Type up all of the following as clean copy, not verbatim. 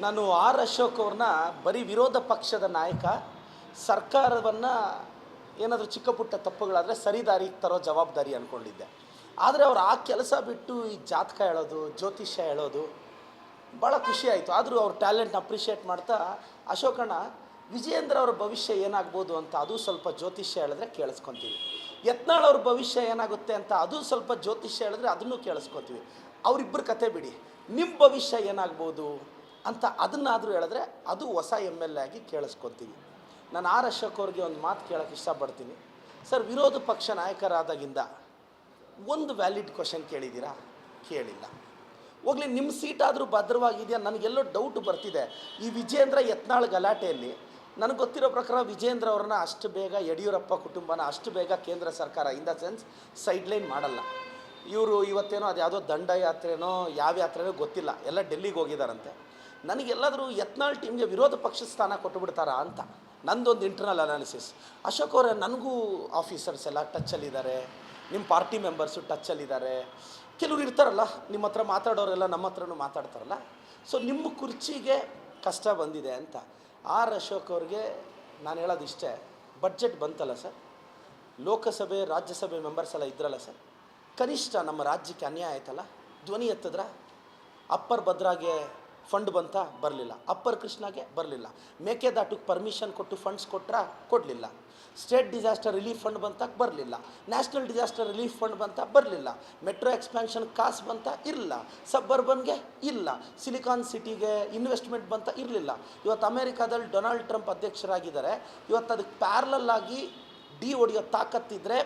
ನಾನು ಆರ್ ಅಶೋಕ್ ಅವ್ರನ್ನ ಬರೀ ವಿರೋಧ ಪಕ್ಷದ ನಾಯಕ ಸರ್ಕಾರವನ್ನು ಏನಾದರೂ ಚಿಕ್ಕ ಪುಟ್ಟ ತಪ್ಪುಗಳಾದರೆ ಸರಿದಾರಿಗೆ ತರೋ ಜವಾಬ್ದಾರಿ ಅಂದ್ಕೊಂಡಿದ್ದೆ. ಆದರೆ ಅವ್ರು ಆ ಕೆಲಸ ಬಿಟ್ಟು ಈ ಜಾತಕ ಹೇಳೋದು, ಜ್ಯೋತಿಷ್ಯ ಹೇಳೋದು ಭಾಳ ಖುಷಿ ಆಯಿತು. ಆದರೂ ಅವ್ರ ಟ್ಯಾಲೆಂಟ್ನ ಅಪ್ರಿಷಿಯೇಟ್ ಮಾಡ್ತಾ, ಅಶೋಕಣ್ಣ ವಿಜಯೇಂದ್ರ ಅವ್ರ ಭವಿಷ್ಯ ಏನಾಗ್ಬೋದು ಅಂತ ಅದು ಸ್ವಲ್ಪ ಜ್ಯೋತಿಷ್ಯ ಹೇಳಿದ್ರೆ ಕೇಳಿಸ್ಕೊತೀವಿ, ಯತ್ನಾಳ್ ಅವ್ರ ಭವಿಷ್ಯ ಏನಾಗುತ್ತೆ ಅಂತ ಅದು ಸ್ವಲ್ಪ ಜ್ಯೋತಿಷ್ಯ ಹೇಳಿದ್ರೆ ಅದನ್ನು ಕೇಳಿಸ್ಕೊತೀವಿ. ಅವರಿಬ್ಬರ ಕತೆ ಬಿಡಿ, ನಿಮ್ಮ ಭವಿಷ್ಯ ಏನಾಗ್ಬೋದು ಅಂತ ಅದನ್ನಾದರೂ ಹೇಳಿದ್ರೆ ಅದು ಹೊಸ MLA ಆಗಿ ಕೇಳಿಸ್ಕೊತೀವಿ. ನಾನು ಆರ್ ಅಶೋಕ್ ಅವ್ರಿಗೆ ಒಂದು ಮಾತು ಕೇಳೋಕ್ಕೆ ಇಷ್ಟಪಡ್ತೀನಿ. ಸರ್, ವಿರೋಧ ಪಕ್ಷ ನಾಯಕರಾದಾಗಿಂದ ಒಂದು ವ್ಯಾಲಿಡ್ ಕ್ವಶನ್ ಕೇಳಿದ್ದೀರಾ? ಕೇಳಿಲ್ಲ. ಹೋಗಲಿ, ನಿಮ್ಮ ಸೀಟಾದರೂ ಭದ್ರವಾಗಿದೆಯಾ? ನನಗೆಲ್ಲೋ ಡೌಟ್ ಬರ್ತಿದೆ. ಈ ವಿಜೇಂದ್ರ ಯತ್ನಾಳ್ ಗಲಾಟೆಯಲ್ಲಿ ನನಗೆ ಗೊತ್ತಿರೋ ಪ್ರಕಾರ ವಿಜೇಂದ್ರ ಅವ್ರನ್ನ ಅಷ್ಟು ಬೇಗ ಯಡಿಯೂರಪ್ಪ ಕುಟುಂಬನ ಅಷ್ಟು ಬೇಗ ಕೇಂದ್ರ ಸರ್ಕಾರ ಇನ್ ದ ಸೆನ್ಸ್ ಸೈಡ್ಲೈನ್ ಮಾಡಲ್ಲ. ಇವರು ಇವತ್ತೇನೋ ಅದು ಯಾವುದೋ ದಂಡಯಾತ್ರೆನೋ ಯಾವ ಯಾತ್ರೆನೋ ಗೊತ್ತಿಲ್ಲ, ಎಲ್ಲ ಡೆಲ್ಲಿಗೆ ಹೋಗಿದ್ದಾರಂತೆ. ನನಗೆಲ್ಲಾದರೂ ಯತ್ನಾಳ್ ಟೀಮ್ಗೆ ವಿರೋಧ ಪಕ್ಷದ ಸ್ಥಾನ ಕೊಟ್ಟುಬಿಡ್ತಾರಾ ಅಂತ ನಂದೊಂದು ಇಂಟರ್ನಲ್ ಅನಾಲಿಸಿಸ್. ಅಶೋಕ್ ಅವರೇ, ನನಗೂ ಆಫೀಸರ್ಸ್ ಎಲ್ಲ ಟಚ್ಚಲ್ಲಿದ್ದಾರೆ, ನಿಮ್ಮ ಪಾರ್ಟಿ ಮೆಂಬರ್ಸು ಟಚ್ಚಲ್ಲಿದ್ದಾರೆ, ಕೆಲವ್ರು ಇರ್ತಾರಲ್ಲ ನಿಮ್ಮ ಹತ್ರ ಮಾತಾಡೋರೆಲ್ಲ ನಮ್ಮ ಹತ್ರನೂ ಮಾತಾಡ್ತಾರಲ್ಲ. ಸೊ ನಿಮ್ಮ ಕುರ್ಚಿಗೆ ಕಷ್ಟ ಬಂದಿದೆ ಅಂತ ಆರ್ ಅಶೋಕ್ ಅವ್ರಿಗೆ ನಾನು ಹೇಳೋದು ಇಷ್ಟೇ. ಬಡ್ಜೆಟ್ ಬಂತಲ್ಲ ಸರ್, ಲೋಕಸಭೆ ರಾಜ್ಯಸಭೆ ಮೆಂಬರ್ಸ್ ಎಲ್ಲ ಇದ್ರಲ್ಲ ಸರ್, ಕನಿಷ್ಠ ನಮ್ಮ ರಾಜ್ಯಕ್ಕೆ ಅನ್ಯಾಯ ಆಯ್ತಲ್ಲ, ಧ್ವನಿ ಎತ್ತಿದ್ರ? ಅಪ್ಪರ್ ಭದ್ರಾಗೆ ಫಂಡ್ ಬಂತ? ಬರಲಿಲ್ಲ. ಅಪ್ಪರ್ ಕೃಷ್ಣಾಗೆ ಬರಲಿಲ್ಲ. ಮೇಕೆದಾಟಕ್ಕೆ ಪರ್ಮಿಷನ್ ಕೊಟ್ಟು ಫಂಡ್ಸ್ ಕೊಟ್ರಾ? ಕೊಡಲಿಲ್ಲ. ಸ್ಟೇಟ್ ಡಿಸಾಸ್ಟರ್ ರಿಲೀಫ್ ಫಂಡ್ ಬಂತ? ಬರಲಿಲ್ಲ. ನ್ಯಾಷನಲ್ ಡಿಸಾಸ್ಟರ್ ರಿಲೀಫ್ ಫಂಡ್ ಬಂತ? ಬರಲಿಲ್ಲ. ಮೆಟ್ರೋ ಎಕ್ಸ್ಪ್ಯಾನ್ಷನ್ ಕಾಸು ಬಂತ? ಇರಲಿಲ್ಲ. ಸಬ್ಬರ್ಬನ್ಗೆ ಇಲ್ಲ. ಸಿಲಿಕಾನ್ ಸಿಟಿಗೆ ಇನ್ವೆಸ್ಟ್ಮೆಂಟ್ ಬಂತ? ಇರಲಿಲ್ಲ. ಇವತ್ತು ಅಮೇರಿಕಾದಲ್ಲಿ ಡೊನಾಲ್ಡ್ ಟ್ರಂಪ್ ಅಧ್ಯಕ್ಷರಾಗಿದ್ದಾರೆ. ಇವತ್ತು ಅದಕ್ಕೆ ಪ್ಯಾರಲಲ್ ಆಗಿ ಡಿ ಹೊಡೆಯೋ ತಾಕತ್ತಿದ್ರೆ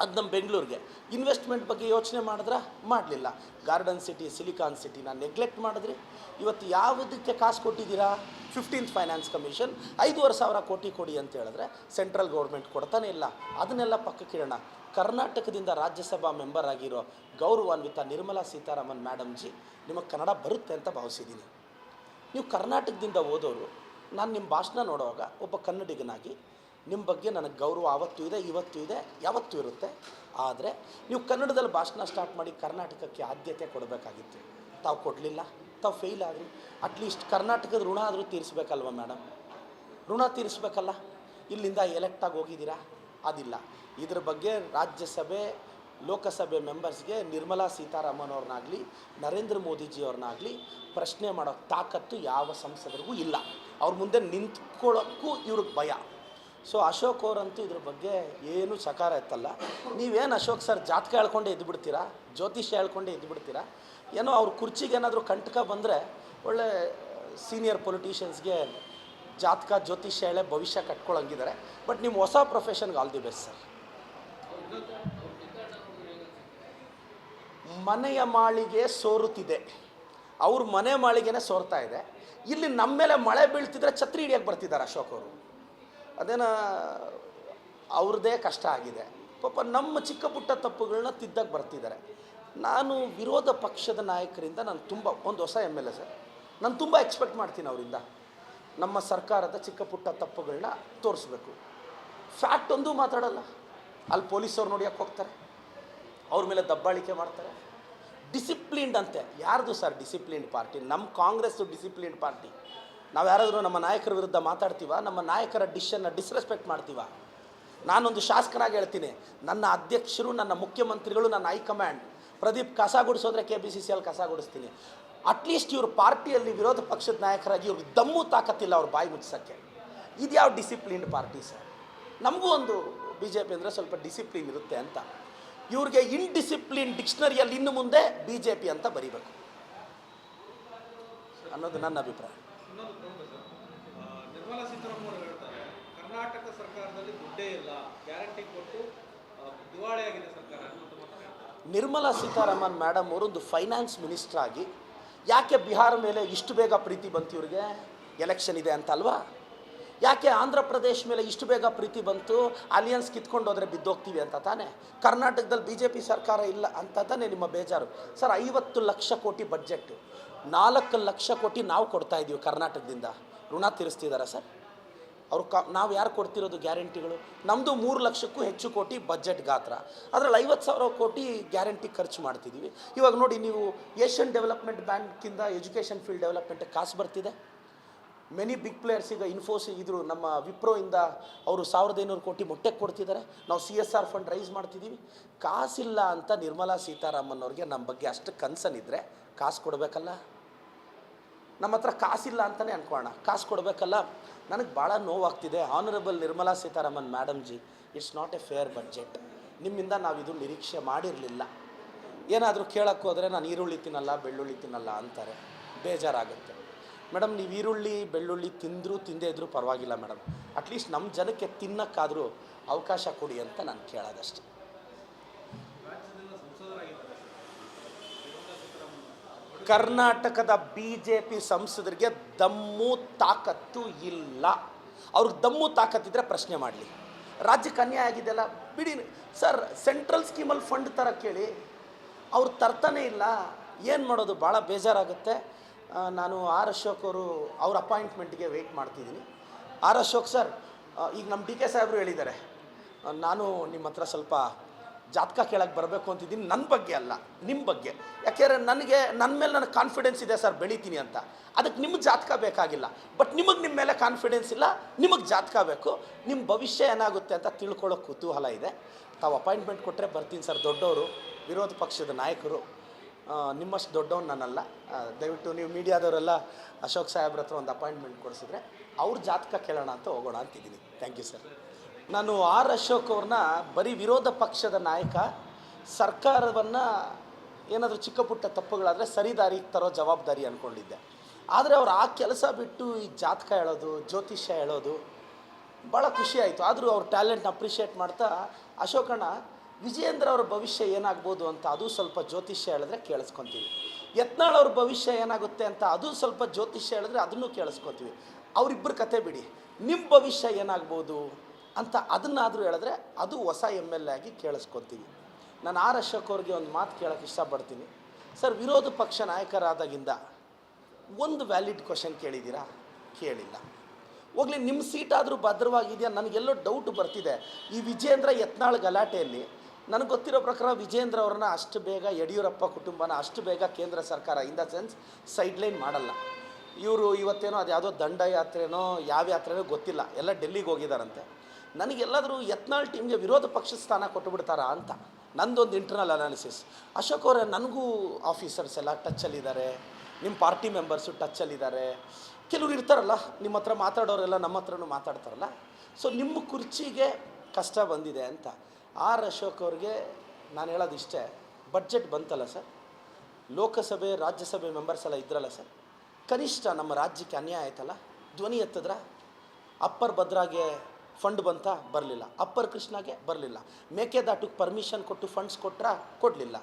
ಅದು ನಮ್ಮ ಬೆಂಗಳೂರಿಗೆ. ಇನ್ವೆಸ್ಟ್ಮೆಂಟ್ ಬಗ್ಗೆ ಯೋಚನೆ ಮಾಡಿದ್ರೆ ಮಾಡಲಿಲ್ಲ. ಗಾರ್ಡನ್ ಸಿಟಿ, ಸಿಲಿಕಾನ್ ಸಿಟಿನ ನೆಗ್ಲೆಕ್ಟ್ ಮಾಡಿದ್ರಿ. ಇವತ್ತು ಯಾವುದಕ್ಕೆ ಕಾಸು ಕೊಟ್ಟಿದ್ದೀರಾ? 15th ಫೈನಾನ್ಸ್ ಕಮಿಷನ್ 5,500 ಕೋಟಿ ಕೊಡಿ ಅಂತ ಹೇಳಿದ್ರೆ ಸೆಂಟ್ರಲ್ ಗೌರ್ಮೆಂಟ್ ಕೊಡ್ತಾನೆ ಇಲ್ಲ. ಅದನ್ನೆಲ್ಲ ಪಕ್ಕಕ್ಕಿಡೋಣ. ಕರ್ನಾಟಕದಿಂದ ರಾಜ್ಯಸಭಾ ಮೆಂಬರ್ ಆಗಿರೋ ಗೌರವಾನ್ವಿತ ನಿರ್ಮಲಾ ಸೀತಾರಾಮನ್ ಮೇಡಮ್ ಜಿ, ನಿಮಗೆ ಕನ್ನಡ ಬರುತ್ತೆ ಅಂತ ಭಾವಿಸಿದ್ದೀನಿ. ನೀವು ಕರ್ನಾಟಕದಿಂದ ಓದೋರು, ನಾನು ನಿಮ್ಮ ಭಾಷಣ ನೋಡುವಾಗ ಒಬ್ಬ ಕನ್ನಡಿಗನಾಗಿ ನಿಮ್ಮ ಬಗ್ಗೆ ನನಗೆ ಗೌರವ ಆವತ್ತೂ ಇದೆ, ಇವತ್ತೂ ಇದೆ, ಯಾವತ್ತೂ ಇರುತ್ತೆ. ಆದರೆ ನೀವು ಕನ್ನಡದಲ್ಲಿ ಭಾಷಣ ಸ್ಟಾರ್ಟ್ ಮಾಡಿ ಕರ್ನಾಟಕಕ್ಕೆ ಆದ್ಯತೆ ಕೊಡಬೇಕಾಗಿತ್ತು. ತಾವು ಕೊಡಲಿಲ್ಲ, ತಾವು ಫೇಲ್ ಆದರು. ಅಟ್ಲೀಸ್ಟ್ ಕರ್ನಾಟಕದ ಋಣ ಆದರೂ ತೀರಿಸ್ಬೇಕಲ್ವ ಮೇಡಮ್? ಋಣ ತೀರಿಸ್ಬೇಕಲ್ಲ. ಇಲ್ಲಿಂದ ಎಲೆಕ್ಟಾಗಿ ಹೋಗಿದ್ದೀರಾ? ಅದಿಲ್ಲ. ಇದ್ರ ಬಗ್ಗೆ ರಾಜ್ಯಸಭೆ ಲೋಕಸಭೆ ಮೆಂಬರ್ಸ್ಗೆ ನಿರ್ಮಲಾ ಸೀತಾರಾಮನ್ ಅವ್ರನ್ನಾಗಲಿ ನರೇಂದ್ರ ಮೋದಿಜಿಯವ್ರನ್ನಾಗಲಿ ಪ್ರಶ್ನೆ ಮಾಡೋ ತಾಕತ್ತು ಯಾವ ಸಂಸದರಿಗೂ ಇಲ್ಲ. ಅವ್ರ ಮುಂದೆ ನಿಂತ್ಕೊಳ್ಳೋಕ್ಕೂ ಇವ್ರಿಗೆ ಭಯ. ಸೊ ಅಶೋಕ್ ಅವರಂತೂ ಇದ್ರ ಬಗ್ಗೆ ಏನೂ ಸಕಾರ ಎತ್ತಲ್ಲ. ನೀವೇನು ಅಶೋಕ್ ಸರ್ ಜಾತಕ ಹೇಳ್ಕೊಂಡೆ ಎದ್ದುಬಿಡ್ತೀರಾ, ಜ್ಯೋತಿಷ್ಯ ಹೇಳ್ಕೊಂಡೆ ಎದ್ದುಬಿಡ್ತೀರಾ? ಏನೋ ಅವ್ರ ಕುರ್ಚಿಗೆ ಏನಾದರೂ ಕಂಟಕ ಬಂದರೆ ಒಳ್ಳೆ ಸೀನಿಯರ್ ಪೊಲಿಟಿಷಿಯನ್ಸ್ಗೆ ಜಾತಕ ಜ್ಯೋತಿಷ್ಯ ಹೇಳೇ ಭವಿಷ್ಯ ಕಟ್ಕೊಳ್ಳೋಂಗಿದ್ದಾರೆ. ಬಟ್ ನಿಮ್ಮ ಹೊಸ ಪ್ರೊಫೆಷನ್ಗೆ ಆಲ್ ದಿ ಬೆಸ್ಟ್ ಸರ್. ಮನೆಯ ಮಾಳಿಗೆ ಸೋರುತ್ತಿದೆ, ಅವ್ರ ಮನೆ ಮಾಳಿಗೆನೇ ಸೋರ್ತಾ ಇದೆ. ಇಲ್ಲಿ ನಮ್ಮ ಮೇಲೆ ಮಳೆ ಬೀಳ್ತಿದ್ರೆ ಛತ್ರಿ ಹಿಡಿಯೋಕ್ಕೆ ಬರ್ತಿದ್ದಾರೆ ಅಶೋಕ್ ಅವರು. ಅದೇನ ಅವ್ರದ್ದೇ ಕಷ್ಟ ಆಗಿದೆ ಪಾಪ. ನಮ್ಮ ಚಿಕ್ಕ ಪುಟ್ಟ ತಪ್ಪುಗಳನ್ನ ತಿದ್ದಕ್ಕೆ ಬರ್ತಿದ್ದಾರೆ. ನಾನು ವಿರೋಧ ಪಕ್ಷದ ನಾಯಕರಿಂದ ನಾನು ತುಂಬ ಒಂದು ಹೊಸ MLA ಸರ್, ನಾನು ತುಂಬ ಎಕ್ಸ್ಪೆಕ್ಟ್ ಮಾಡ್ತೀನಿ ಅವರಿಂದ. ನಮ್ಮ ಸರ್ಕಾರದ ಚಿಕ್ಕ ಪುಟ್ಟ ತಪ್ಪುಗಳನ್ನ ತೋರಿಸ್ಬೇಕು. ಫ್ಯಾಕ್ಟ್ ಒಂದೂ ಮಾತಾಡಲ್ಲ. ಅಲ್ಲಿ ಪೊಲೀಸವ್ರು ನೋಡಿಯಕ್ಕೆ ಹೋಗ್ತಾರೆ, ಅವ್ರ ಮೇಲೆ ದಬ್ಬಾಳಿಕೆ ಮಾಡ್ತಾರೆ. ಡಿಸಿಪ್ಲಿನ್ಡ್ ಅಂತೆ. ಯಾರ್ದು ಸರ್ ಡಿಸಿಪ್ಲಿನ್ಡ್ ಪಾರ್ಟಿ? ನಮ್ಮ ಕಾಂಗ್ರೆಸ್ಸು ಡಿಸಿಪ್ಲಿನ್ಡ್ ಪಾರ್ಟಿ. ನಾವು ಯಾರಾದರೂ ನಮ್ಮ ನಾಯಕರ ವಿರುದ್ಧ ಮಾತಾಡ್ತೀವ? ನಮ್ಮ ನಾಯಕರ ಡಿಶನ್ನು ಡಿಸ್ರೆಸ್ಪೆಕ್ಟ್ ಮಾಡ್ತೀವ? ನಾನೊಂದು ಶಾಸಕನಾಗಿ ಹೇಳ್ತೀನಿ, ನನ್ನ ಅಧ್ಯಕ್ಷರು, ನನ್ನ ಮುಖ್ಯಮಂತ್ರಿಗಳು, ನನ್ನ ಹೈಕಮಾಂಡ್ ಪ್ರದೀಪ್ ಕಸ ಗುಡಿಸೋದ್ರೆ KPCCL ಕಸ ಗುಡಿಸ್ತೀನಿ. ಅಟ್ಲೀಸ್ಟ್ ಇವ್ರ ಪಾರ್ಟಿಯಲ್ಲಿ ವಿರೋಧ ಪಕ್ಷದ ನಾಯಕರಾಗಿ ಇವ್ರಿಗೆ ದಮ್ಮು ತಾಕತ್ತಿಲ್ಲ ಅವ್ರ ಬಾಯಿ ಮುಚ್ಚೋಕ್ಕೆ. ಇದು ಯಾವ ಡಿಸಿಪ್ಲಿನ್ಡ್ ಪಾರ್ಟಿ ಸರ್? ನಮಗೂ ಒಂದು BJP ಅಂದರೆ ಸ್ವಲ್ಪ ಡಿಸಿಪ್ಲಿನ್ ಇರುತ್ತೆ ಅಂತ. ಇವ್ರಿಗೆ ಇನ್ಡಿಸಿಪ್ಲಿನ್ ಡಿಕ್ಷನರಿಯಲ್ಲಿ ಇನ್ನು ಮುಂದೆ BJP ಅಂತ ಬರೀಬೇಕು ಅನ್ನೋದು ನನ್ನ ಅಭಿಪ್ರಾಯ. ನಿರ್ಮಲಾ ಸೀತಾರಾಮನ್ ಅವರು ಹೇಳ್ತಾರೆ, ಕರ್ನಾಟಕ ಸರ್ಕಾರದಲ್ಲಿ ದುಡ್ಡೇ ಇಲ್ಲ, ಗ್ಯಾರಂಟಿ ಕೊಟ್ಟು ದಿವಾಳಿಯಾಗಿದೆ ಸರ್ಕಾರ. ನಿರ್ಮಲಾ ಸೀತಾರಾಮನ್ ಮೇಡಮ್ ಅವರು ಒಂದು ಫೈನಾನ್ಸ್ ಮಿನಿಸ್ಟರ್ ಆಗಿ ಯಾಕೆ ಬಿಹಾರ ಮೇಲೆ ಇಷ್ಟು ಬೇಗ ಪ್ರೀತಿ ಬಂತು ಇವ್ರಿಗೆ? ಎಲೆಕ್ಷನ್ ಇದೆ ಅಂತ ಅಲ್ವಾ? ಯಾಕೆ ಆಂಧ್ರ ಪ್ರದೇಶ್ ಮೇಲೆ ಇಷ್ಟು ಬೇಗ ಪ್ರೀತಿ ಬಂತು? ಅಲಿಯನ್ಸ್ ಕಿತ್ಕೊಂಡು ಹೋದರೆ ಬಿದ್ದೋಗ್ತೀವಿ ಅಂತ ತಾನೇ? ಕರ್ನಾಟಕದಲ್ಲಿ BJP ಸರ್ಕಾರ ಇಲ್ಲ ಅಂತ ತಾನೇ ನಿಮ್ಮ ಬೇಜಾರು? ಸರ್, 50 ಲಕ್ಷ ಕೋಟಿ ಬಡ್ಜೆಟ್ಟು, 4 ಲಕ್ಷ ಕೋಟಿ ನಾವು ಕೊಡ್ತಾ ಇದ್ದೀವಿ ಕರ್ನಾಟಕದಿಂದ. ಋಣ ತೀರಿಸ್ತಿದ್ದಾರೆ ಸರ್? ನಾವು ಯಾರು ಕೊಡ್ತಿರೋದು ಗ್ಯಾರಂಟಿಗಳು? ನಮ್ಮದು 3 ಲಕ್ಷಕ್ಕೂ ಹೆಚ್ಚು ಕೋಟಿ ಬಜೆಟ್ ಗಾತ್ರ, ಅದರಲ್ಲಿ 50,000 ಕೋಟಿ ಗ್ಯಾರಂಟಿ ಖರ್ಚು ಮಾಡ್ತಿದ್ದೀವಿ. ಇವಾಗ ನೋಡಿ, ನೀವು ಏಷ್ಯನ್ ಡೆವಲಪ್ಮೆಂಟ್ ಬ್ಯಾಂಕಿಂದ ಎಜುಕೇಷನ್ ಫೀಲ್ಡ್ ಡೆವಲಪ್ಮೆಂಟ್ಗೆ ಕಾಸು ಬರ್ತಿದೆ. ಮೆನಿ ಬಿಗ್ ಪ್ಲೇಯರ್ಸ್ ಈಗ ಇದ್ರ ನಮ್ಮ ವಿಪ್ರೋಯಿಂದ ಅವರು 1,500 ಕೋಟಿ ಮೊಟ್ಟೆಗೆ ಕೊಡ್ತಿದ್ದಾರೆ. ನಾವು CSR ಫಂಡ್ ರೈಸ್ ಮಾಡ್ತಿದ್ದೀವಿ. ಕಾಸಿಲ್ಲ ಅಂತ ನಿರ್ಮಲಾ ಸೀತಾರಾಮನ್ ಅವ್ರಿಗೆ ನಮ್ಮ ಬಗ್ಗೆ ಅಷ್ಟು ಕನ್ಸನ್ ಇದ್ದರೆ ಕಾಸು ಕೊಡಬೇಕಲ್ಲ. ನಮ್ಮ ಹತ್ರ ಕಾಸಿಲ್ಲ ಅಂತಲೇ ಅನ್ಕೊಳ್ಳೋಣ, ಕಾಸು ಕೊಡಬೇಕಲ್ಲ. ನನಗೆ ಭಾಳ ನೋವಾಗ್ತಿದೆ. Honourable Nirmala Sitharaman madam ji, it's not a fair budget. ನಿಮ್ಮಿಂದ ನಾವಿದು ನಿರೀಕ್ಷೆ ಮಾಡಿರಲಿಲ್ಲ. ಏನಾದರೂ ಕೇಳೋಕ್ಕೆ ಹೋದರೆ ನಾನು ಈರುಳ್ಳಿ ತಿನ್ನಲ್ಲ, ಬೆಳ್ಳುಳ್ಳಿ ತಿನ್ನಲ್ಲ ಅಂತಾರೆ, ಬೇಜಾರಾಗುತ್ತೆ. ಮೇಡಮ್, ನೀವು ಈರುಳ್ಳಿ ಬೆಳ್ಳುಳ್ಳಿ ತಿಂದೇ ಇದ್ರೂ ಪರವಾಗಿಲ್ಲ ಮೇಡಮ್, ಅಟ್ಲೀಸ್ಟ್ ನಮ್ಮ ಜನಕ್ಕೆ ತಿನ್ನೋಕ್ಕಾದರೂ ಅವಕಾಶ ಕೊಡಿ ಅಂತ ನಾನು ಕೇಳೋದಷ್ಟೆ. ಕರ್ನಾಟಕದ BJP ಸಂಸದರಿಗೆ ದಮ್ಮು ತಾಕತ್ತು ಇಲ್ಲ. ಅವ್ರಿಗೆ ದಮ್ಮು ತಾಕತ್ತಿದ್ರೆ ಪ್ರಶ್ನೆ ಮಾಡಲಿ. ರಾಜ್ಯಕ್ಕೆ ಅನ್ಯಾಯ ಆಗಿದೆಯಲ್ಲ, ಬಿಡಿ ಸರ್. ಸೆಂಟ್ರಲ್ ಸ್ಕೀಮಲ್ಲಿ ಫಂಡ್ ತರ ಕೇಳಿ, ಅವ್ರು ತರ್ತಾನೆ ಇಲ್ಲ. ಏನು ಮಾಡೋದು? ಭಾಳ ಬೇಜಾರಾಗುತ್ತೆ. ನಾನು ಆರ್ ಅಶೋಕ್ ಅವ್ರ ಅಪಾಯಿಂಟ್ಮೆಂಟ್ಗೆ ವೆಯ್ಟ್ ಮಾಡ್ತಿದ್ದೀನಿ. ಆರ್ ಅಶೋಕ್ ಸರ್, ಈಗ ನಮ್ಮ DK ಸಾಹೇಬರು ಹೇಳಿದ್ದಾರೆ, ನಾನು ನಿಮ್ಮ ಹತ್ರ ಸ್ವಲ್ಪ ಜಾತಕ ಕೇಳಕ್ಕೆ ಬರಬೇಕು ಅಂತಿದ್ದೀನಿ. ನನ್ನ ಬಗ್ಗೆ ಅಲ್ಲ, ನಿಮ್ಮ ಬಗ್ಗೆ. ಯಾಕೆಂದರೆ ನನ್ನ ಮೇಲೆ ನನಗೆ ಕಾನ್ಫಿಡೆನ್ಸ್ ಇದೆ ಸರ್, ಬೆಳಿತೀನಿ ಅಂತ. ಅದಕ್ಕೆ ನಿಮಗೆ ಜಾತಕ ಬೇಕಾಗಿಲ್ಲ. ಬಟ್ ನಿಮ್ಮ ಮೇಲೆ ಕಾನ್ಫಿಡೆನ್ಸ್ ಇಲ್ಲ, ನಿಮಗೆ ಜಾತಕ ಬೇಕು. ನಿಮ್ಮ ಭವಿಷ್ಯ ಏನಾಗುತ್ತೆ ಅಂತ ತಿಳ್ಕೊಳ್ಳೋ ಕುತೂಹಲ ಇದೆ. ತಾವು ಅಪಾಯಿಂಟ್ಮೆಂಟ್ ಕೊಟ್ಟರೆ ಬರ್ತೀನಿ ಸರ್. ದೊಡ್ಡವರು, ವಿರೋಧ ಪಕ್ಷದ ನಾಯಕರು, ನಿಮ್ಮಷ್ಟು ದೊಡ್ಡವನು ನಾನಲ್ಲ. ದಯವಿಟ್ಟು ನೀವು ಮೀಡಿಯಾದವರೆಲ್ಲ ಅಶೋಕ್ ಸಾಹೇಬ್ರ ಹತ್ರ ಒಂದು ಅಪಾಯಿಂಟ್ಮೆಂಟ್ ಕೊಡಿಸಿದ್ರೆ ಅವ್ರ ಜಾತಕ ಕೇಳೋಣ ಅಂತ ಹೋಗೋಣ ಅಂತಿದ್ದೀನಿ. Thank you sir. ನಾನು ಆರ್ ಅಶೋಕ್ ಅವ್ರನ್ನ ಬರೀ ವಿರೋಧ ಪಕ್ಷದ ನಾಯಕ, ಸರ್ಕಾರವನ್ನು ಏನಾದರೂ ಚಿಕ್ಕ ಪುಟ್ಟ ತಪ್ಪುಗಳಾದರೆ ಸರಿದಾರಿಗೆ ತರೋ ಜವಾಬ್ದಾರಿ ಅಂದ್ಕೊಂಡಿದ್ದೆ. ಆದರೆ ಅವ್ರು ಆ ಕೆಲಸ ಬಿಟ್ಟು ಈ ಜಾತಕ ಹೇಳೋದು, ಜ್ಯೋತಿಷ್ಯ ಹೇಳೋದು ಭಾಳ ಖುಷಿ ಆಯಿತು. ಆದರೂ ಅವ್ರ ಟ್ಯಾಲೆಂಟ್ನ ಅಪ್ರಿಷಿಯೇಟ್ ಮಾಡ್ತಾ, ಅಶೋಕಣ್ಣ, ವಿಜಯೇಂದ್ರ ಅವ್ರ ಭವಿಷ್ಯ ಏನಾಗ್ಬೋದು ಅಂತ ಅದು ಸ್ವಲ್ಪ ಜ್ಯೋತಿಷ್ಯ ಹೇಳಿದ್ರೆ ಕೇಳಿಸ್ಕೊತೀವಿ. ಯತ್ನಾಳ್ ಅವ್ರ ಭವಿಷ್ಯ ಏನಾಗುತ್ತೆ ಅಂತ ಅದು ಸ್ವಲ್ಪ ಜ್ಯೋತಿಷ್ಯ ಹೇಳಿದ್ರೆ ಅದನ್ನು ಕೇಳಿಸ್ಕೊತೀವಿ. ಅವರಿಬ್ಬರ ಕತೆ ಬಿಡಿ, ನಿಮ್ಮ ಭವಿಷ್ಯ ಏನಾಗ್ಬೋದು ಅಂತ ಅದನ್ನಾದರೂ ಹೇಳಿದ್ರೆ ಅದು ಹೊಸ MLA ಆಗಿ ಕೇಳಿಸ್ಕೊತೀವಿ. ನಾನು ಆರ್ ಅಶೋಕ್ ಅವ್ರಿಗೆ ಒಂದು ಮಾತು ಕೇಳೋಕ್ಕೆ ಇಷ್ಟಪಡ್ತೀನಿ. ಸರ್, ವಿರೋಧ ಪಕ್ಷ ನಾಯಕರಾದಾಗಿಂದ ಒಂದು ವ್ಯಾಲಿಡ್ ಕ್ವಶನ್ ಕೇಳಿದ್ದೀರಾ? ಕೇಳಿಲ್ಲ. ಹೋಗಲಿ, ನಿಮ್ಮ ಸೀಟಾದರೂ ಭದ್ರವಾಗಿದೆಯಾ? ನನಗೆಲ್ಲೋ ಡೌಟ್ ಬರ್ತಿದೆ. ಈ ವಿಜೇಂದ್ರ ಯತ್ನಾಳ್ ಗಲಾಟೆಯಲ್ಲಿ ನನಗೆ ಗೊತ್ತಿರೋ ಪ್ರಕಾರ ವಿಜೇಂದ್ರ ಅವ್ರನ್ನ ಅಷ್ಟು ಬೇಗ ಯಡಿಯೂರಪ್ಪ ಕುಟುಂಬನ ಅಷ್ಟು ಬೇಗ ಕೇಂದ್ರ ಸರ್ಕಾರ ಇನ್ ದ ಸೆನ್ಸ್ ಸೈಡ್ಲೈನ್ ಮಾಡಲ್ಲ. ಇವರು ಇವತ್ತೇನೋ ಅದು ಯಾವುದೋ ದಂಡಯಾತ್ರೆನೋ ಯಾವ ಯಾತ್ರೆನೋ ಗೊತ್ತಿಲ್ಲ, ಎಲ್ಲ ಡೆಲ್ಲಿಗೆ ಹೋಗಿದ್ದಾರಂತೆ. ನನಗೆಲ್ಲಾದರೂ ಯತ್ನಾಳ್ ಟೀಮ್ಗೆ ವಿರೋಧ ಪಕ್ಷದ ಸ್ಥಾನ ಕೊಟ್ಟುಬಿಡ್ತಾರಾ ಅಂತ ನಂದೊಂದು ಇಂಟರ್ನಲ್ ಅನಾಲಿಸಿಸ್. ಅಶೋಕ್ ಅವರೇ, ನನಗೂ ಆಫೀಸರ್ಸ್ ಎಲ್ಲ ಟಚ್ಚಲ್ಲಿದ್ದಾರೆ, ನಿಮ್ಮ ಪಾರ್ಟಿ ಮೆಂಬರ್ಸು ಟಚ್ಚಲ್ಲಿದ್ದಾರೆ. ಕೆಲವರು ಇರ್ತಾರಲ್ಲ, ನಿಮ್ಮ ಹತ್ರ ಮಾತಾಡೋರೆಲ್ಲ ನಮ್ಮ ಹತ್ರನೂ ಮಾತಾಡ್ತಾರಲ್ಲ. ಸೊ ನಿಮ್ಮ ಕುರ್ಚಿಗೆ ಕಷ್ಟ ಬಂದಿದೆ ಅಂತ. ಆರ್ ಅಶೋಕ್ ಅವ್ರಿಗೆ ನಾನು ಹೇಳೋದಿಷ್ಟೇ, ಬಡ್ಜೆಟ್ ಬಂತಲ್ಲ ಸರ್, ಲೋಕಸಭೆ ರಾಜ್ಯಸಭೆ ಮೆಂಬರ್ಸ್ ಎಲ್ಲ ಇದ್ರಲ್ಲ ಸರ್, ಕನಿಷ್ಠ ನಮ್ಮ ರಾಜ್ಯಕ್ಕೆ ಅನ್ಯಾಯ ಆಯ್ತಲ್ಲ, ಧ್ವನಿ ಎತ್ತಿದ್ರ. ಅಪ್ಪರ್ ಭದ್ರಾಗೆ ಫಂಡ್ ಬಂತ? ಬರಲಿಲ್ಲ. ಅಪ್ಪರ್ ಕೃಷ್ಣಾಗೆ ಬರಲಿಲ್ಲ. ಮೇಕೆದಾಟಕ್ಕೆ ಪರ್ಮಿಷನ್ ಕೊಟ್ಟು ಫಂಡ್ಸ್ ಕೊಟ್ರಾ? ಕೊಡಲಿಲ್ಲ.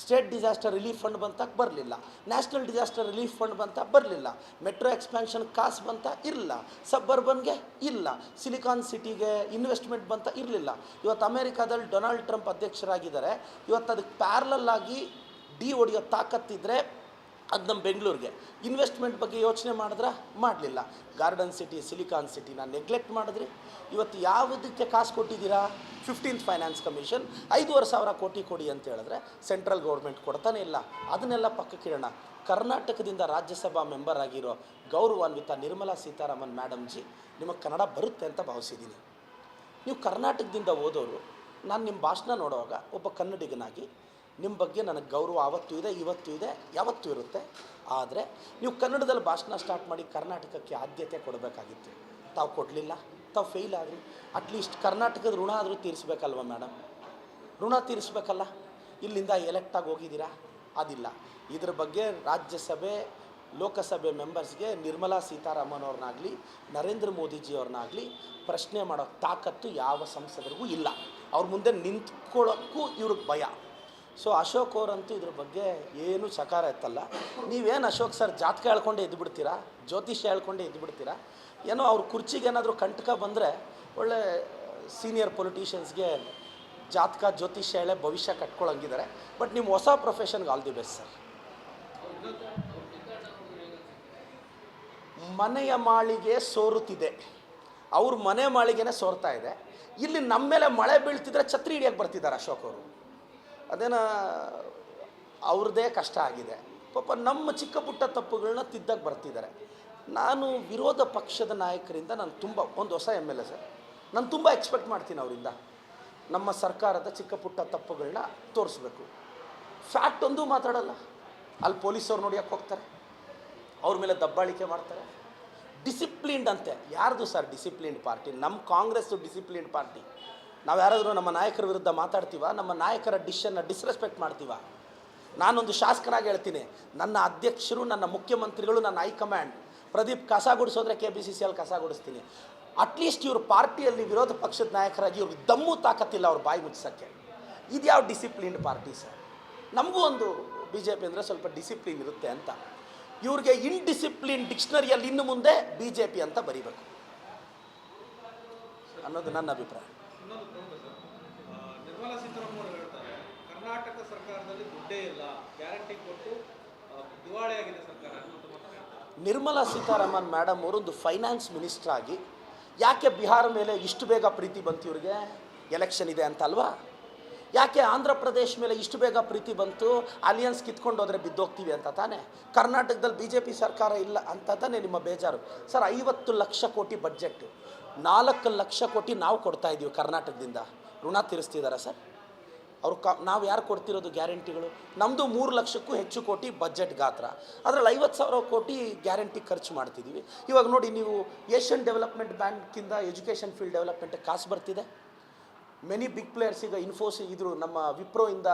ಸ್ಟೇಟ್ ಡಿಸಾಸ್ಟರ್ ರಿಲೀಫ್ ಫಂಡ್ ಬಂತ? ಬರಲಿಲ್ಲ. ನ್ಯಾಷನಲ್ ಡಿಸಾಸ್ಟರ್ ರಿಲೀಫ್ ಫಂಡ್ ಬಂತ? ಬರಲಿಲ್ಲ. ಮೆಟ್ರೋ ಎಕ್ಸ್ಪ್ಯಾನ್ಷನ್ ಕಾಸು ಬಂತ? ಇರಲಿಲ್ಲ. ಸಬ್ಬರ್ಬನ್ಗೆ ಇಲ್ಲ. ಸಿಲಿಕಾನ್ ಸಿಟಿಗೆ ಇನ್ವೆಸ್ಟ್ಮೆಂಟ್ ಬಂತ? ಇರಲಿಲ್ಲ. ಇವತ್ತು ಅಮೇರಿಕಾದಲ್ಲಿ ಡೊನಾಲ್ಡ್ ಟ್ರಂಪ್ ಅಧ್ಯಕ್ಷರಾಗಿದ್ದಾರೆ. ಇವತ್ತು ಅದಕ್ಕೆ ಪ್ಯಾರಲಲ್ ಆಗಿ ಹೊಡೆಯೋ ತಾಕತ್ತಿದ್ರೆ ಅದು ನಮ್ಮ ಬೆಂಗಳೂರಿಗೆ. ಇನ್ವೆಸ್ಟ್ಮೆಂಟ್ ಬಗ್ಗೆ ಯೋಚನೆ ಮಾಡಿದ್ರೆ ಮಾಡಲಿಲ್ಲ. ಗಾರ್ಡನ್ ಸಿಟಿ, ಸಿಲಿಕಾನ್ ಸಿಟಿನ ನೆಗ್ಲೆಕ್ಟ್ ಮಾಡಿದ್ರಿ. ಇವತ್ತು ಯಾವುದಕ್ಕೆ ಕಾಸು ಕೊಟ್ಟಿದ್ದೀರಾ? 15th ಫೈನಾನ್ಸ್ ಕಮಿಷನ್ 5,500 ಕೋಟಿ ಕೊಡಿ ಅಂತ ಹೇಳಿದ್ರೆ ಸೆಂಟ್ರಲ್ ಗೌರ್ಮೆಂಟ್ ಕೊಡ್ತಾನೆ ಇಲ್ಲ. ಅದನ್ನೆಲ್ಲ ಪಕ್ಕಕ್ಕಿಡೋಣ. ಕರ್ನಾಟಕದಿಂದ ರಾಜ್ಯಸಭಾ ಮೆಂಬರ್ ಆಗಿರೋ ಗೌರವಾನ್ವಿತ ನಿರ್ಮಲಾ ಸೀತಾರಾಮನ್ ಮೇಡಮ್ ಜಿ, ನಿಮಗೆ ಕನ್ನಡ ಬರುತ್ತೆ ಅಂತ ಭಾವಿಸಿದ್ದೀನಿ. ನೀವು ಕರ್ನಾಟಕದಿಂದ ಓದೋರು, ನಾನು ನಿಮ್ಮ ಭಾಷಣ ನೋಡುವಾಗ ಒಬ್ಬ ಕನ್ನಡಿಗನಾಗಿ ನಿಮ್ಮ ಬಗ್ಗೆ ನನಗೆ ಗೌರವ ಆವತ್ತೂ ಇದೆ, ಇವತ್ತೂ ಇದೆ, ಯಾವತ್ತೂ ಇರುತ್ತೆ. ಆದರೆ ನೀವು ಕನ್ನಡದಲ್ಲಿ ಭಾಷಣ ಸ್ಟಾರ್ಟ್ ಮಾಡಿ ಕರ್ನಾಟಕಕ್ಕೆ ಆದ್ಯತೆ ಕೊಡಬೇಕಾಗಿತ್ತು. ತಾವು ಕೊಡಲಿಲ್ಲ, ತಾವು ಫೇಲ್ ಆದರು. ಅಟ್ಲೀಸ್ಟ್ ಕರ್ನಾಟಕದ ಋಣ ಆದರೂ ತೀರಿಸ್ಬೇಕಲ್ವ ಮೇಡಮ್? ಋಣ ತೀರಿಸ್ಬೇಕಲ್ಲ. ಇಲ್ಲಿಂದ ಎಲೆಕ್ಟಾಗಿ ಹೋಗಿದ್ದೀರಾ? ಅದಿಲ್ಲ. ಇದ್ರ ಬಗ್ಗೆ ರಾಜ್ಯಸಭೆ ಲೋಕಸಭೆ ಮೆಂಬರ್ಸ್ಗೆ ನಿರ್ಮಲಾ ಸೀತಾರಾಮನ್ ಅವ್ರನ್ನಾಗಲಿ ನರೇಂದ್ರ ಮೋದಿಜಿಯವ್ರನ್ನಾಗಲಿ ಪ್ರಶ್ನೆ ಮಾಡೋ ತಾಕತ್ತು ಯಾವ ಸಂಸದರಿಗೂ ಇಲ್ಲ. ಅವ್ರ ಮುಂದೆ ನಿಂತ್ಕೊಳ್ಳೋಕ್ಕೂ ಇವ್ರಿಗೆ ಭಯ. ಸೊ ಅಶೋಕ್ ಅವರಂತೂ ಇದ್ರ ಬಗ್ಗೆ ಏನೂ ಸಕಾರ ಎತ್ತಲ್ಲ. ನೀವೇನು ಅಶೋಕ್ ಸರ್ ಜಾತಕ ಹೇಳ್ಕೊಂಡೇ ಎದ್ದುಬಿಡ್ತೀರಾ, ಜ್ಯೋತಿಷ್ಯ ಹೇಳ್ಕೊಂಡೇ ಎದ್ದುಬಿಡ್ತೀರಾ? ಏನೋ ಅವ್ರ ಕುರ್ಚಿಗೆ ಏನಾದರೂ ಕಂಟಕ ಬಂದರೆ ಒಳ್ಳೆ ಸೀನಿಯರ್ ಪೊಲಿಟಿಷಿಯನ್ಸ್ಗೆ ಜಾತಕ ಜ್ಯೋತಿಷ್ಯ ಹೇಳೇ ಭವಿಷ್ಯ ಕಟ್ಕೊಳ್ಳೋಂಗಿದ್ದಾರೆ. ಬಟ್ ನಿಮ್ಮ ಹೊಸ ಪ್ರೊಫೆಷನ್ಗೆ ಆಲ್ ದಿ ಬೆಸ್ಟ್ ಸರ್. ಮನೆಯ ಮಾಳಿಗೆ ಸೋರುತ್ತಿದೆ, ಅವ್ರ ಮನೆ ಮಾಳಿಗೆನೇ ಸೋರ್ತಾ ಇದೆ. ಇಲ್ಲಿ ನಮ್ಮ ಮೇಲೆ ಮಳೆ ಬೀಳ್ತಿದ್ರೆ ಛತ್ರಿ ಹಿಡಿಯೋಕ್ಕೆ ಬರ್ತಿದ್ದಾರೆ ಅಶೋಕ್ ಅವರು. ಅದೇನ ಅವ್ರದ್ದೇ ಕಷ್ಟ ಆಗಿದೆ ಪಾಪ. ನಮ್ಮ ಚಿಕ್ಕ ಪುಟ್ಟ ತಪ್ಪುಗಳನ್ನ ತಿದ್ದಕ್ಕೆ ಬರ್ತಿದ್ದಾರೆ. ನಾನು ವಿರೋಧ ಪಕ್ಷದ ನಾಯಕರಿಂದ ನಾನು ತುಂಬ ಒಂದು ಹೊಸ MLA ಸರ್, ನಾನು ತುಂಬ ಎಕ್ಸ್ಪೆಕ್ಟ್ ಮಾಡ್ತೀನಿ ಅವರಿಂದ. ನಮ್ಮ ಸರ್ಕಾರದ ಚಿಕ್ಕ ಪುಟ್ಟ ತಪ್ಪುಗಳನ್ನ ತೋರಿಸ್ಬೇಕು. ಫ್ಯಾಕ್ಟ್ ಒಂದೂ ಮಾತಾಡಲ್ಲ. ಅಲ್ಲಿ ಪೊಲೀಸವ್ರು ನೋಡಿಯಕ್ಕೆ ಹೋಗ್ತಾರೆ, ಅವ್ರ ಮೇಲೆ ದಬ್ಬಾಳಿಕೆ ಮಾಡ್ತಾರೆ. ಡಿಸಿಪ್ಲಿನ್ಡ್ ಅಂತೆ. ಯಾರ್ದು ಸರ್ ಡಿಸಿಪ್ಲಿನ್ಡ್ ಪಾರ್ಟಿ? ನಮ್ಮ ಕಾಂಗ್ರೆಸ್ಸು ಡಿಸಿಪ್ಲಿನ್ಡ್ ಪಾರ್ಟಿ. ನಾವು ಯಾರಾದರೂ ನಮ್ಮ ನಾಯಕರ ವಿರುದ್ಧ ಮಾತಾಡ್ತೀವ? ನಮ್ಮ ನಾಯಕರ ಡಿಶನ್ನು ಡಿಸ್ರೆಸ್ಪೆಕ್ಟ್ ಮಾಡ್ತೀವ? ನಾನೊಂದು ಶಾಸಕನಾಗಿ ಹೇಳ್ತೀನಿ, ನನ್ನ ಅಧ್ಯಕ್ಷರು, ನನ್ನ ಮುಖ್ಯಮಂತ್ರಿಗಳು, ನನ್ನ ಹೈಕಮಾಂಡ್ ಪ್ರದೀಪ್ ಕಸ ಗುಡಿಸೋದ್ರೆ KPCCಯಲ್ಲಿ ಕಸ ಗುಡಿಸ್ತೀನಿ. ಅಟ್ಲೀಸ್ಟ್ ಇವ್ರ ಪಾರ್ಟಿಯಲ್ಲಿ ವಿರೋಧ ಪಕ್ಷದ ನಾಯಕರಾಗಿ ಇವ್ರಿಗೆ ದಮ್ಮು ತಾಕತ್ತಿಲ್ಲ ಅವ್ರ ಬಾಯಿ ಮುಚ್ಚೋಕ್ಕೆ. ಇದು ಯಾವ ಡಿಸಿಪ್ಲಿನ್ಡ್ ಪಾರ್ಟಿ ಸರ್? ನಮಗೂ ಒಂದು BJP ಅಂದರೆ ಸ್ವಲ್ಪ ಡಿಸಿಪ್ಲಿನ್ ಇರುತ್ತೆ ಅಂತ. ಇವ್ರಿಗೆ ಇನ್ಡಿಸಿಪ್ಲಿನ್ ಡಿಕ್ಷನರಿಯಲ್ಲಿ ಇನ್ನು ಮುಂದೆ BJP ಅಂತ ಬರೀಬೇಕು ಅನ್ನೋದು ನನ್ನ ಅಭಿಪ್ರಾಯ. ಇನ್ನೊಂದು ಪ್ರಮುಖ ಸರ್, ನಿರ್ಮಲಾ ಸೀತಾರಾಮನ್ ಅವರು ಹೇಳ್ತಾರೆ ಕರ್ನಾಟಕ ಸರ್ಕಾರದಲ್ಲಿ ದುಡ್ಡೇ ಇಲ್ಲ, ಗ್ಯಾರಂಟಿ ಕೊಟ್ಟು ದಿವಾಳಿಯಾಗಿದೆ ಸರ್ಕಾರ ಅನ್ನೋದು ಮಾತನ್ನ ಹೇಳ್ತಾರೆ. ನಿರ್ಮಲಾ ಸೀತಾರಾಮನ್ ಮೇಡಮ್ ಅವರೊಂದು ಫೈನಾನ್ಸ್ ಮಿನಿಸ್ಟರ್ ಆಗಿ ಯಾಕೆ ಬಿಹಾರ ಮೇಲೆ ಇಷ್ಟು ಬೇಗ ಪ್ರೀತಿ ಬಂತು ಇವ್ರಿಗೆ? ಎಲೆಕ್ಷನ್ ಇದೆ ಅಂತ ಅಲ್ವಾ? ಯಾಕೆ ಆಂಧ್ರ ಪ್ರದೇಶ್ ಮೇಲೆ ಇಷ್ಟು ಬೇಗ ಪ್ರೀತಿ ಬಂತು? ಅಲಿಯನ್ಸ್ ಕಿತ್ಕೊಂಡು ಹೋದರೆ ಬಿದ್ದೋಗ್ತೀವಿ ಅಂತ ತಾನೇ? ಕರ್ನಾಟಕದಲ್ಲಿ BJP ಸರ್ಕಾರ ಇಲ್ಲ ಅಂತ ತಾನೇ ನಿಮ್ಮ ಬೇಜಾರು? ಸರ್ 50 ಲಕ್ಷ ಕೋಟಿ ಬಡ್ಜೆಟ್ಟು, 4 ಲಕ್ಷ ಕೋಟಿ ನಾವು ಕೊಡ್ತಾ ಇದ್ದೀವಿ ಕರ್ನಾಟಕದಿಂದ. ಋಣ ತೀರಿಸ್ತಿದ್ದಾರೆ ಸರ್ ಅವರು? ನಾವು ಯಾರು ಕೊಡ್ತಿರೋದು ಗ್ಯಾರಂಟಿಗಳು? ನಮ್ಮದು 3 ಲಕ್ಷಕ್ಕೂ ಹೆಚ್ಚು ಕೋಟಿ ಬಜೆಟ್ ಗಾತ್ರ. ಅದರಲ್ಲಿ 50,000 ಕೋಟಿ ಗ್ಯಾರಂಟಿ ಖರ್ಚು ಮಾಡ್ತಿದ್ದೀವಿ. ಇವಾಗ ನೋಡಿ, ನೀವು ಏಷ್ಯನ್ ಡೆವಲಪ್ಮೆಂಟ್ ಬ್ಯಾಂಕಿಂದ ಎಜುಕೇಷನ್ ಫೀಲ್ಡ್ ಡೆವಲಪ್ಮೆಂಟಿಗೆ ಕಾಸು ಬರ್ತಿದೆ. ಮೆನಿ ಬಿಗ್ ಪ್ಲೇಯರ್ಸ್ ಈಗ ಇದ್ರು ನಮ್ಮ ವಿಪ್ರೋಯಿಂದ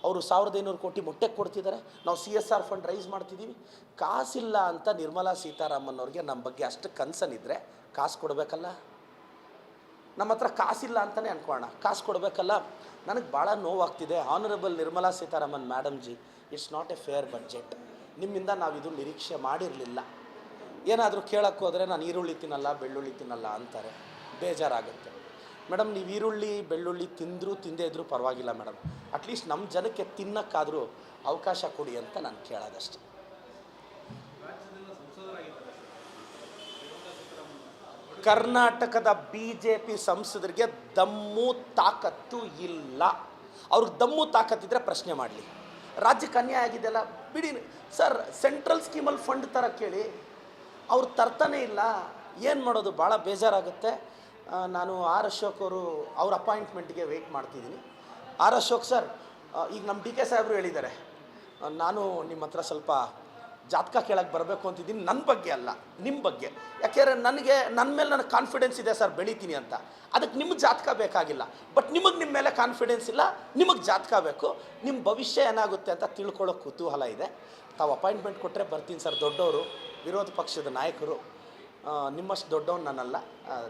ಅವರು 1,500 ಕೋಟಿ ಮೊಟ್ಟೆಗೆ ಕೊಡ್ತಿದ್ದಾರೆ. ನಾವು CSR ಫಂಡ್ ರೈಸ್ ಮಾಡ್ತಿದ್ದೀವಿ. ಕಾಸಿಲ್ಲ ಅಂತ ನಿರ್ಮಲಾ ಸೀತಾರಾಮನ್ ಅವ್ರಿಗೆ ನಮ್ಮ ಬಗ್ಗೆ ಅಷ್ಟು ಕನ್ಸನ್ ಇದ್ದರೆ ಕಾಸು ಕೊಡಬೇಕಲ್ಲ? ನಮ್ಮ ಹತ್ರ ಕಾಸಿಲ್ಲ ಅಂತಲೇ ಅನ್ಕೋಣ, ಕಾಸು ಕೊಡಬೇಕಲ್ಲ? ನನಗೆ ಭಾಳ ನೋವಾಗ್ತಿದೆ. Honourable Nirmala Sitharaman madam ji, it's not a fair budget. ನಿಮ್ಮಿಂದ ನಾವಿದು ನಿರೀಕ್ಷೆ ಮಾಡಿರಲಿಲ್ಲ. ಏನಾದರೂ ಕೇಳೋಕ್ಕೆ ಹೋದರೆ ನಾನು ಈರುಳ್ಳಿ ತಿನ್ನಲ್ಲ, ಬೆಳ್ಳುಳ್ಳಿ ತಿನ್ನಲ್ಲ ಅಂತಾರೆ, ಬೇಜಾರಾಗುತ್ತೆ. ಮೇಡಮ್, ನೀವು ಈರುಳ್ಳಿ ಬೆಳ್ಳುಳ್ಳಿ ತಿಂದರೂ ತಿಂದೇ ಇದ್ದರೂ ಪರವಾಗಿಲ್ಲ ಮೇಡಮ್, ಅಟ್ಲೀಸ್ಟ್ ನಮ್ಮ ಜನಕ್ಕೆ ತಿನ್ನೋಕ್ಕಾದರೂ ಅವಕಾಶ ಕೊಡಿ ಅಂತ ನಾನು ಕೇಳೋದಷ್ಟೆ. ಕರ್ನಾಟಕದ BJP ಸಂಸದರಿಗೆ ದಮ್ಮು ತಾಕತ್ತು ಇಲ್ಲ. ಅವ್ರಿಗೆ ದಮ್ಮು ತಾಕತ್ತಿದ್ರೆ ಪ್ರಶ್ನೆ ಮಾಡಲಿ. ರಾಜ್ಯಕ್ಕೆ ಅನ್ಯಾಯ ಆಗಿದೆಯಲ್ಲ, ಬಿಡಿ ಸರ್. ಸೆಂಟ್ರಲ್ ಸ್ಕೀಮಲ್ಲಿ ಫಂಡ್ ತರ ಕೇಳಿ, ಅವ್ರು ತರ್ತಾನೆ ಇಲ್ಲ. ಏನು ಮಾಡೋದು? ಭಾಳ ಬೇಜಾರಾಗುತ್ತೆ. ನಾನು ಆರ್ ಅಶೋಕ್ ಅವ್ರ ಅಪಾಯಿಂಟ್ಮೆಂಟ್ಗೆ ವೆಯ್ಟ್ ಮಾಡ್ತಿದ್ದೀನಿ. ಆರ್ ಅಶೋಕ್ ಸರ್, ಈಗ ನಮ್ಮ DK ಸಾಹೇಬರು ಹೇಳಿದ್ದಾರೆ, ನಾನು ನಿಮ್ಮ ಹತ್ರ ಸ್ವಲ್ಪ ಜಾತಕ ಕೇಳಕ್ಕೆ ಬರಬೇಕು ಅಂತಿದ್ದೀನಿ. ನನ್ನ ಬಗ್ಗೆ ಅಲ್ಲ, ನಿಮ್ಮ ಬಗ್ಗೆ. ಯಾಕೆಂದರೆ ನನ್ನ ಮೇಲೆ ನನಗೆ ಕಾನ್ಫಿಡೆನ್ಸ್ ಇದೆ ಸರ್, ಬೆಳಿತೀನಿ ಅಂತ. ಅದಕ್ಕೆ ನಿಮಗೆ ಜಾತಕ ಬೇಕಾಗಿಲ್ಲ. ಬಟ್ ನಿಮ್ಮ ಮೇಲೆ ಕಾನ್ಫಿಡೆನ್ಸ್ ಇಲ್ಲ, ನಿಮಗೆ ಜಾತಕ ಬೇಕು. ನಿಮ್ಮ ಭವಿಷ್ಯ ಏನಾಗುತ್ತೆ ಅಂತ ತಿಳ್ಕೊಳ್ಳೋ ಕುತೂಹಲ ಇದೆ. ತಾವು ಅಪಾಯಿಂಟ್ಮೆಂಟ್ ಕೊಟ್ಟರೆ ಬರ್ತೀನಿ ಸರ್. ದೊಡ್ಡವರು, ವಿರೋಧ ಪಕ್ಷದ ನಾಯಕರು, ನಿಮ್ಮಷ್ಟು ದೊಡ್ಡವನು ನಾನಲ್ಲ.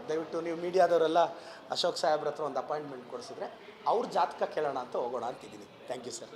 ದಯವಿಟ್ಟು ನೀವು ಮೀಡಿಯಾದವರೆಲ್ಲ ಅಶೋಕ್ ಸಾಹೇಬ್ರ ಹತ್ರ ಒಂದು ಅಪಾಯಿಂಟ್ಮೆಂಟ್ ಕೊಡಿಸಿದ್ರೆ ಅವ್ರ ಜಾತಕ ಕೇಳೋಣ ಅಂತ ಹೋಗೋಣ ಅಂತಿದ್ದೀನಿ. Thank you sir.